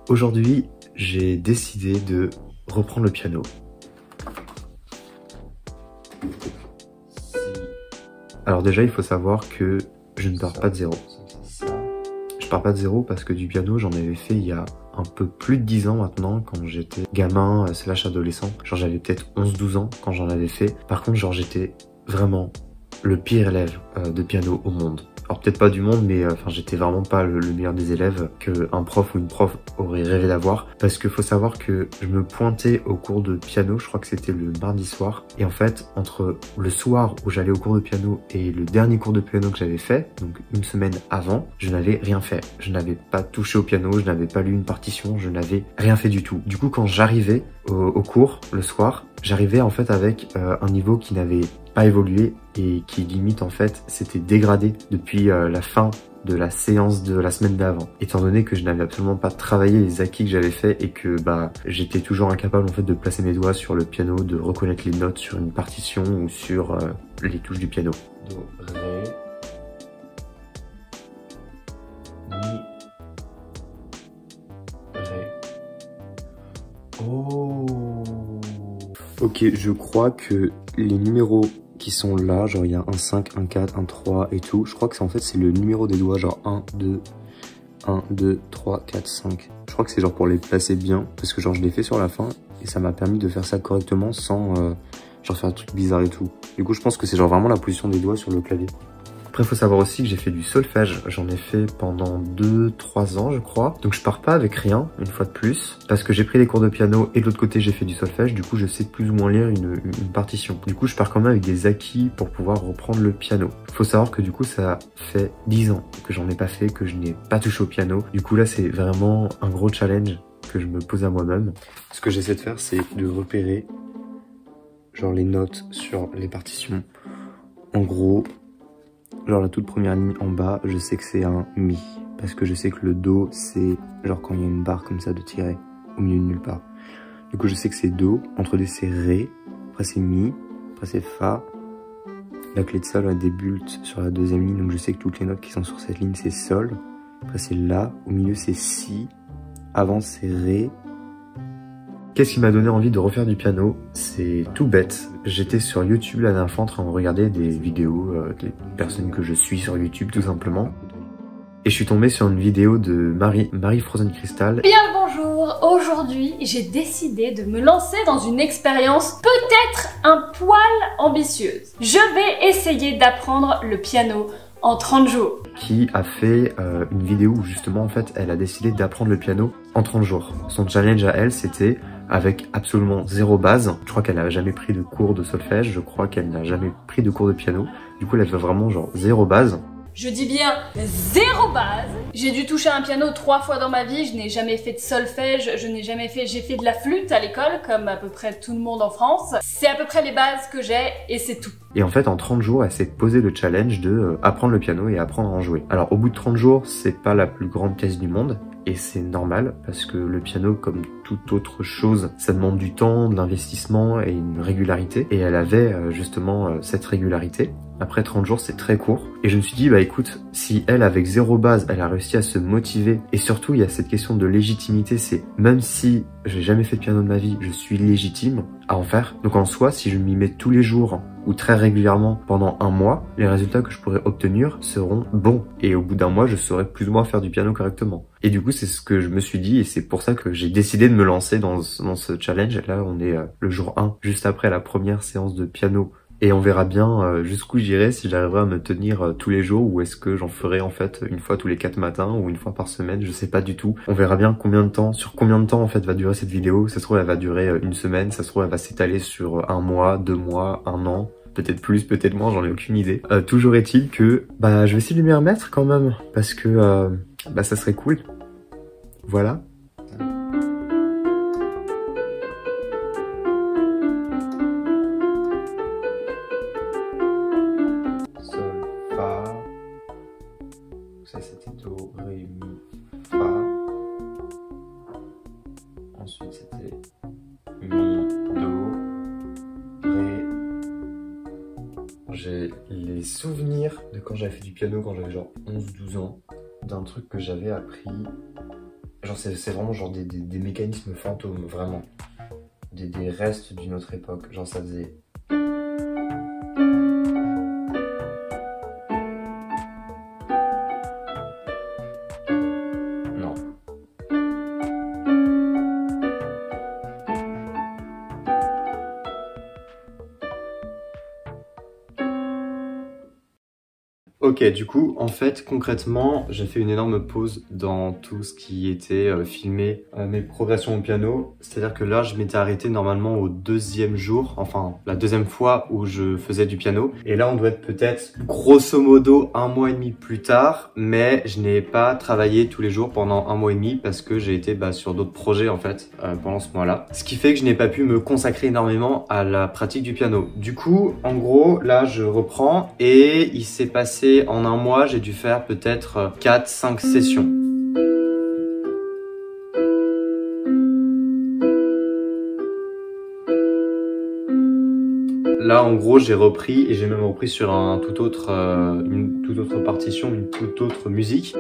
Aujourd'hui, j'ai décidé de reprendre le piano. Alors déjà, il faut savoir que je ne pars pas de zéro. Je pars pas de zéro parce que du piano, j'en avais fait il y a un peu plus de 10 ans maintenant, quand j'étais gamin slash adolescent. Genre j'avais peut-être 11-12 ans quand j'en avais fait. Par contre, genre j'étais vraiment le pire élève de piano au monde. Alors peut-être pas du monde, mais enfin j'étais vraiment pas le meilleur des élèves qu'un prof ou une prof aurait rêvé d'avoir. Parce qu'il faut savoir que je me pointais au cours de piano, je crois que c'était le mardi soir. Et en fait, entre le soir où j'allais au cours de piano et le dernier cours de piano que j'avais fait, donc une semaine avant, je n'avais rien fait. Je n'avais pas touché au piano, je n'avais pas lu une partition, je n'avais rien fait du tout. Du coup, quand j'arrivais au cours le soir, j'arrivais en fait avec un niveau qui n'avait pas évolué et qui limite en fait s'était dégradé depuis la fin de la séance de la semaine d'avant, étant donné que je n'avais absolument pas travaillé les acquis que j'avais fait et que j'étais toujours incapable en fait de placer mes doigts sur le piano, de reconnaître les notes sur une partition ou sur les touches du piano. Do, ré, mi, ré. Oh. Ok, je crois que les numéros qui sont là, genre il y a un 5, un 4, un 3 et tout, je crois que en fait c'est le numéro des doigts, genre 1, 2, 3, 4, 5. Je crois que c'est genre pour les placer bien, parce que genre je l'ai fait sur la fin et ça m'a permis de faire ça correctement sans genre faire un truc bizarre et tout. Du coup je pense que c'est genre vraiment la position des doigts sur le clavier. Après, il faut savoir aussi que j'ai fait du solfège. J'en ai fait pendant 2-3 ans, je crois. Donc, je pars pas avec rien, une fois de plus, parce que j'ai pris des cours de piano et de l'autre côté, j'ai fait du solfège. Du coup, je sais plus ou moins lire une partition. Du coup, je pars quand même avec des acquis pour pouvoir reprendre le piano. Il faut savoir que du coup, ça fait 10 ans que j'en ai pas fait, que je n'ai pas touché au piano. Du coup, là, c'est vraiment un gros challenge que je me pose à moi-même. Ce que j'essaie de faire, c'est de repérer genre les notes sur les partitions. En gros, genre la toute première ligne en bas, je sais que c'est un mi. Parce que je sais que le do, c'est genre quand il y a une barre comme ça de tirer au milieu de nulle part. Du coup, je sais que c'est do. Entre deux, c'est ré. Après, c'est mi. Après, c'est fa. La clé de sol a des bulles sur la deuxième ligne. Donc, je sais que toutes les notes qui sont sur cette ligne, c'est sol. Après, c'est la. Au milieu, c'est si. Avant, c'est ré. Qu'est-ce qui m'a donné envie de refaire du piano? C'est tout bête. J'étais sur YouTube la dernière fois en train de regarder des vidéos des personnes que je suis sur YouTube tout simplement. Et je suis tombé sur une vidéo de Marie Frozen Crystal. Bien le bonjour, aujourd'hui j'ai décidé de me lancer dans une expérience peut-être un poil ambitieuse. Je vais essayer d'apprendre le piano en 30 jours. Qui a fait une vidéo où justement en fait elle a décidé d'apprendre le piano en 30 jours. Son challenge à elle c'était avec absolument zéro base. Je crois qu'elle n'a jamais pris de cours de solfège, je crois qu'elle n'a jamais pris de cours de piano. Du coup elle avait vraiment genre zéro base. Je dis bien zéro base. J'ai dû toucher un piano 3 fois dans ma vie, je n'ai jamais fait de solfège, j'ai fait de la flûte à l'école, comme à peu près tout le monde en France. C'est à peu près les bases que j'ai et c'est tout. Et en fait, en 30 jours, elle s'est posé le challenge de apprendre le piano et apprendre à en jouer. Alors, au bout de 30 jours, c'est pas la plus grande pièce du monde. Et c'est normal, parce que le piano, comme toute autre chose, ça demande du temps, de l'investissement et une régularité. Et elle avait justement cette régularité. Après 30 jours, c'est très court. Et je me suis dit, bah écoute, si elle, avec zéro base, elle a réussi à se motiver, et surtout, il y a cette question de légitimité, c'est même si j'ai jamais fait de piano de ma vie, je suis légitime à en faire. Donc en soi, si je m'y mets tous les jours, ou très régulièrement pendant un mois, les résultats que je pourrais obtenir seront bons. Et au bout d'un mois, je saurai plus ou moins faire du piano correctement. Et du coup, c'est ce que je me suis dit, et c'est pour ça que j'ai décidé de me lancer dans ce challenge. Là, on est le jour 1, juste après la première séance de piano. Et on verra bien jusqu'où j'irai, si j'arriverai à me tenir tous les jours, ou est-ce que j'en ferai en fait une fois tous les 4 matins ou une fois par semaine, je sais pas du tout. On verra bien sur combien de temps en fait va durer cette vidéo. Ça se trouve elle va durer une semaine, ça se trouve elle va s'étaler sur un mois, 2 mois, un an, peut-être plus, peut-être moins, j'en ai aucune idée. Toujours est-il que je vais essayer de m'y remettre quand même, parce que ça serait cool. Voilà. Ça c'était do, ré, mi, fa. Ensuite c'était mi, do, ré. J'ai les souvenirs de quand j'avais fait du piano quand j'avais genre 11-12 ans, d'un truc que j'avais appris Genre c'est vraiment genre des mécanismes fantômes, vraiment. Des restes d'une autre époque. Genre ça faisait... Non. Ok, du coup, en fait, concrètement, j'ai fait une énorme pause dans tout ce qui était filmé, mes progressions au piano. C'est-à-dire que là, je m'étais arrêté normalement au 2e jour, enfin, la 2e fois où je faisais du piano. Et là, on doit être peut-être, grosso modo, 1 mois et demi plus tard, mais je n'ai pas travaillé tous les jours pendant 1 mois et demi parce que j'ai été sur d'autres projets, en fait, pendant ce mois-là. Ce qui fait que je n'ai pas pu me consacrer énormément à la pratique du piano. Du coup, en gros, là, je reprends et il s'est passé en 1 mois, j'ai dû faire peut-être 4-5 sessions. Là, en gros, j'ai repris et j'ai même repris sur un tout autre, une toute autre partition, une toute autre musique.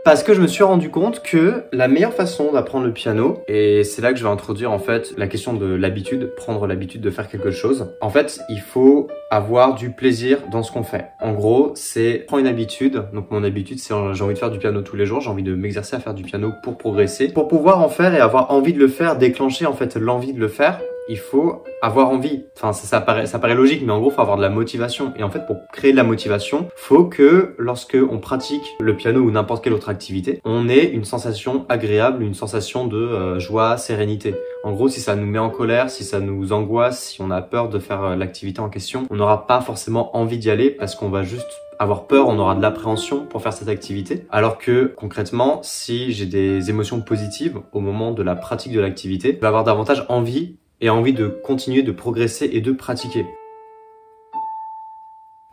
Parce que je me suis rendu compte que la meilleure façon d'apprendre le piano, et c'est là que je vais introduire en fait la question de l'habitude, prendre l'habitude de faire quelque chose. En fait, il faut avoir du plaisir dans ce qu'on fait. En gros, c'est prendre une habitude. Donc mon habitude, c'est j'ai envie de faire du piano tous les jours, j'ai envie de m'exercer à faire du piano pour progresser. Pour pouvoir en faire et avoir envie de le faire, déclencher en fait l'envie de le faire, il faut avoir envie. Enfin, ça paraît logique, mais en gros, il faut avoir de la motivation. Et en fait, pour créer de la motivation, faut que lorsque on pratique le piano ou n'importe quelle autre activité, on ait une sensation agréable, une sensation de joie, sérénité. En gros, si ça nous met en colère, si ça nous angoisse, si on a peur de faire l'activité en question, on n'aura pas forcément envie d'y aller parce qu'on va juste avoir peur, on aura de l'appréhension pour faire cette activité. Alors que concrètement, si j'ai des émotions positives au moment de la pratique de l'activité, je vais avoir davantage envie et envie de continuer de progresser et de pratiquer.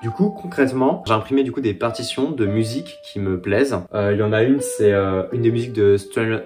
Du coup, concrètement, j'ai imprimé du coup des partitions de musique qui me plaisent. Il y en a une, c'est une des musiques de Stranger...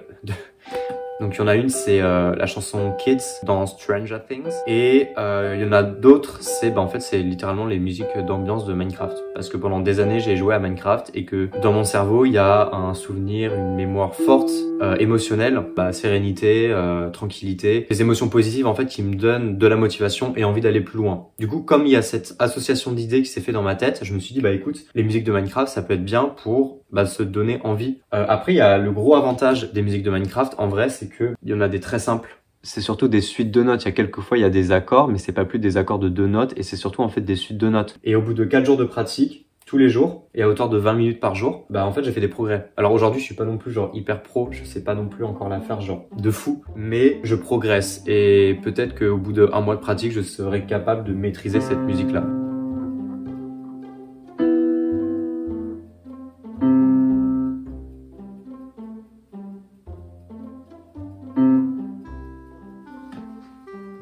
Donc il y en a une, c'est la chanson Kids dans Stranger Things. Et il y en a d'autres, c'est en fait c'est littéralement les musiques d'ambiance de Minecraft. Parce que pendant des années j'ai joué à Minecraft et que dans mon cerveau il y a un souvenir, une mémoire forte, émotionnelle, sérénité, tranquillité, des émotions positives en fait qui me donnent de la motivation et envie d'aller plus loin. Du coup, comme il y a cette association d'idées qui s'est fait dans ma tête, je me suis dit écoute, les musiques de Minecraft ça peut être bien pour se donner envie. Après il y a le gros avantage des musiques de Minecraft en vrai, c'est que il y en a des très simples. C'est surtout des suites de notes. Il y a quelques fois, il y a des accords, mais c'est pas plus des accords de 2 notes et c'est surtout en fait des suites de notes. Et au bout de 4 jours de pratique, tous les jours, et à hauteur de 20 minutes par jour, en fait, j'ai fait des progrès. Alors aujourd'hui, je suis pas non plus genre hyper pro, je sais pas non plus encore la faire genre de fou, mais je progresse et peut-être qu'au bout de 1 mois de pratique, je serai capable de maîtriser cette musique-là.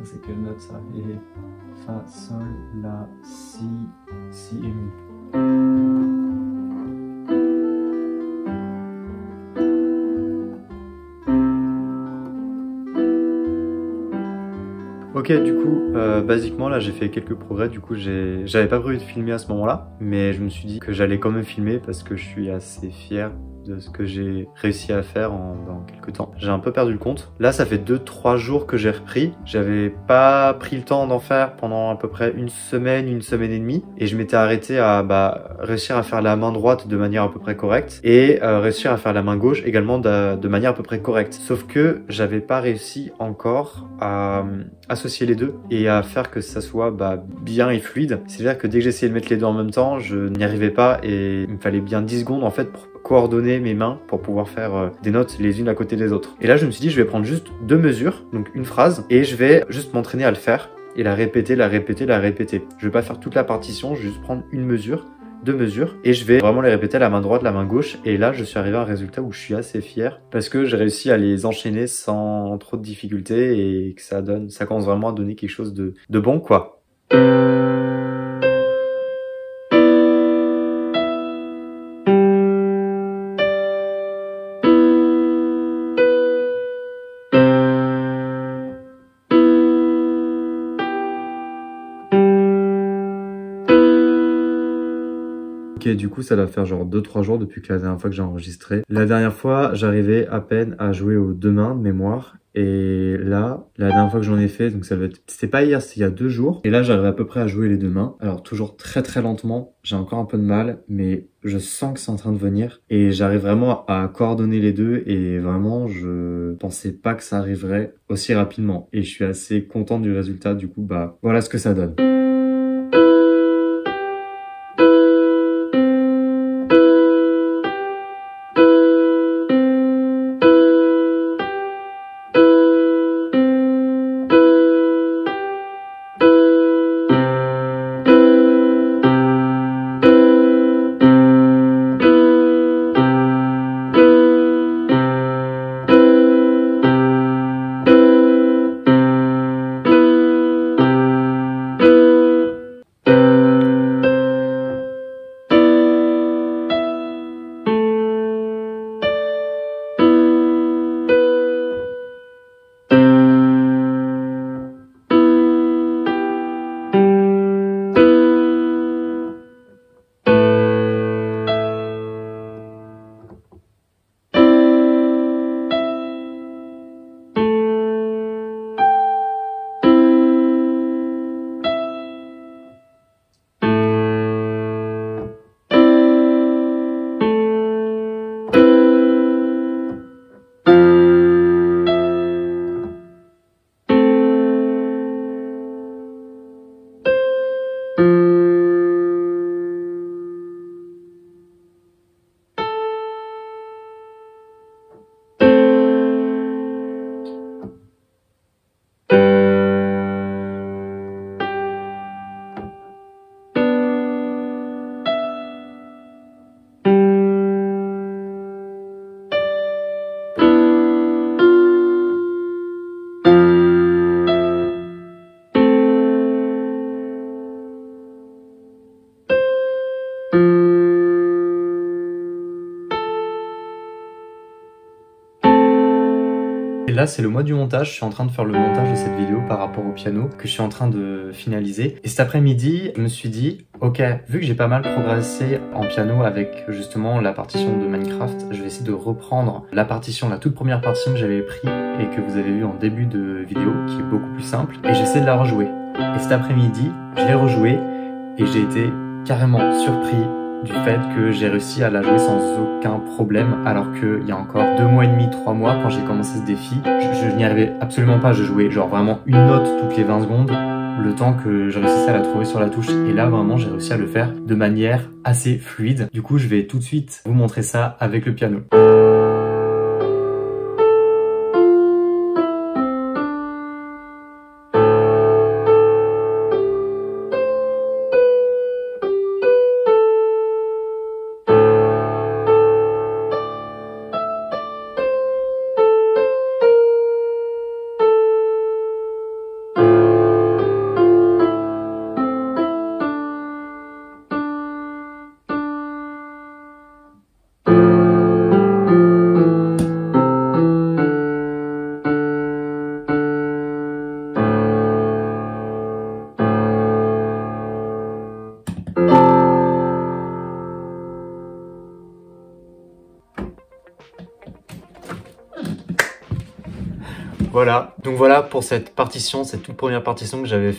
C'est quelle note ça? Et Fa, Sol, La, Si, Si et Mi. Ok, du coup, basiquement là j'ai fait quelques progrès, du coup j'avais pas prévu de filmer à ce moment-là, mais je me suis dit que j'allais quand même filmer parce que je suis assez fier de ce que j'ai réussi à faire dans quelques temps. J'ai un peu perdu le compte. Là, ça fait 2-3 jours que j'ai repris. J'avais pas pris le temps d'en faire pendant à peu près une semaine et demie. Et je m'étais arrêté à réussir à faire la main droite de manière à peu près correcte et réussir à faire la main gauche également de manière à peu près correcte. Sauf que j'avais pas réussi encore à associer les deux et à faire que ça soit bien et fluide. C'est-à-dire que dès que j'essayais de mettre les deux en même temps, je n'y arrivais pas et il me fallait bien 10 secondes en fait pour coordonner mes mains pour pouvoir faire des notes les unes à côté des autres. Et là, je me suis dit, je vais prendre juste 2 mesures, donc une phrase, et je vais juste m'entraîner à le faire et la répéter, la répéter, la répéter. Je vais pas faire toute la partition, je vais juste prendre une mesure, 2 mesures, et je vais vraiment les répéter à la main droite, la main gauche. Et là, je suis arrivé à un résultat où je suis assez fier parce que j'ai réussi à les enchaîner sans trop de difficultés et que ça commence vraiment à donner quelque chose de bon, quoi. Ok, du coup, ça va faire genre 2-3 jours depuis que la dernière fois que j'ai enregistré. La dernière fois, j'arrivais à peine à jouer aux 2 mains de mémoire. Et là, la dernière fois que j'en ai fait, donc c'était pas hier, c'était il y a 2 jours. Et là, j'arrive à peu près à jouer les 2 mains. Alors, toujours très très lentement. J'ai encore un peu de mal, mais je sens que c'est en train de venir. Et j'arrive vraiment à coordonner les deux. Et vraiment, je pensais pas que ça arriverait aussi rapidement. Et je suis assez content du résultat. Du coup, bah, voilà ce que ça donne. Et là, c'est le mois du montage. Je suis en train de faire le montage de cette vidéo par rapport au piano que je suis en train de finaliser. Et cet après-midi, je me suis dit, ok, vu que j'ai pas mal progressé en piano avec justement la partition de Minecraft, je vais essayer de reprendre la partition, la toute première partition que j'avais pris et que vous avez vue en début de vidéo, qui est beaucoup plus simple. Et j'essaie de la rejouer. Et cet après-midi, je l'ai rejouée et j'ai été carrément surpris du fait que j'ai réussi à la jouer sans aucun problème, alors qu'il y a encore 2 mois et demi, 3 mois, quand j'ai commencé ce défi, je n'y arrivais absolument pas. Je jouais genre vraiment une note toutes les 20 secondes, le temps que je réussissais à la trouver sur la touche. Et là, vraiment, j'ai réussi à le faire de manière assez fluide. Du coup, je vais tout de suite vous montrer ça avec le piano. Voilà, donc voilà pour cette partition, cette toute première partition que j'avais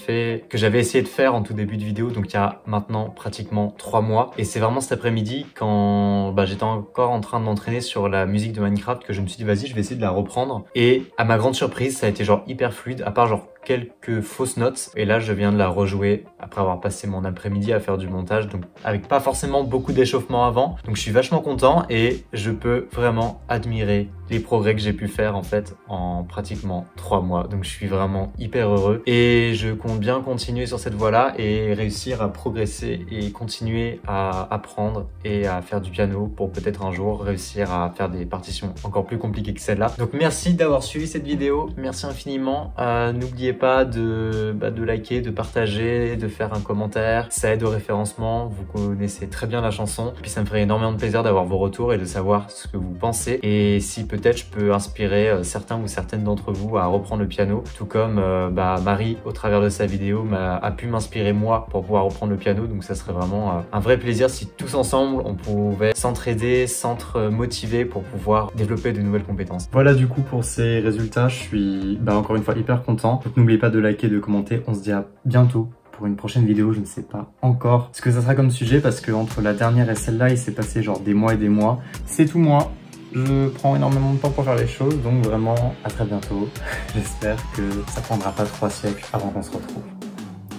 essayé de faire en tout début de vidéo, donc il y a maintenant pratiquement 3 mois. Et c'est vraiment cet après-midi, quand j'étais encore en train de m'entraîner sur la musique de Minecraft, que je me suis dit vas-y, je vais essayer de la reprendre. Et à ma grande surprise, ça a été genre hyper fluide, à part genre quelques fausses notes. Et là, je viens de la rejouer après avoir passé mon après-midi à faire du montage, donc avec pas forcément beaucoup d'échauffement avant. Donc je suis vachement content et je peux vraiment admirer les progrès que j'ai pu faire en fait en pratiquement 3 mois. Donc je suis vraiment hyper heureux et je compte bien continuer sur cette voie-là et réussir à progresser et continuer à apprendre et à faire du piano pour peut-être un jour réussir à faire des partitions encore plus compliquées que celle-là. Donc merci d'avoir suivi cette vidéo, merci infiniment. N'oubliez n'oubliez pas de liker, de partager, de faire un commentaire. Ça aide au référencement. Vous connaissez très bien la chanson. Puis ça me ferait énormément de plaisir d'avoir vos retours et de savoir ce que vous pensez. Et si peut-être je peux inspirer certains ou certaines d'entre vous à reprendre le piano. Tout comme Marie, au travers de sa vidéo, a pu m'inspirer moi pour pouvoir reprendre le piano. Donc ça serait vraiment un vrai plaisir si tous ensemble on pouvait s'entraider, s'entre-motiver pour pouvoir développer de nouvelles compétences. Voilà du coup pour ces résultats, je suis encore une fois hyper content. Donc n'oubliez pas de liker, de commenter. On se dit à bientôt pour une prochaine vidéo. Je ne sais pas encore ce que ça sera comme sujet parce que entre la dernière et celle-là, il s'est passé genre des mois et des mois. C'est tout moi. Je prends énormément de temps pour faire les choses, donc vraiment à très bientôt. J'espère que ça prendra pas 3 siècles avant qu'on se retrouve.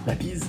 La bise.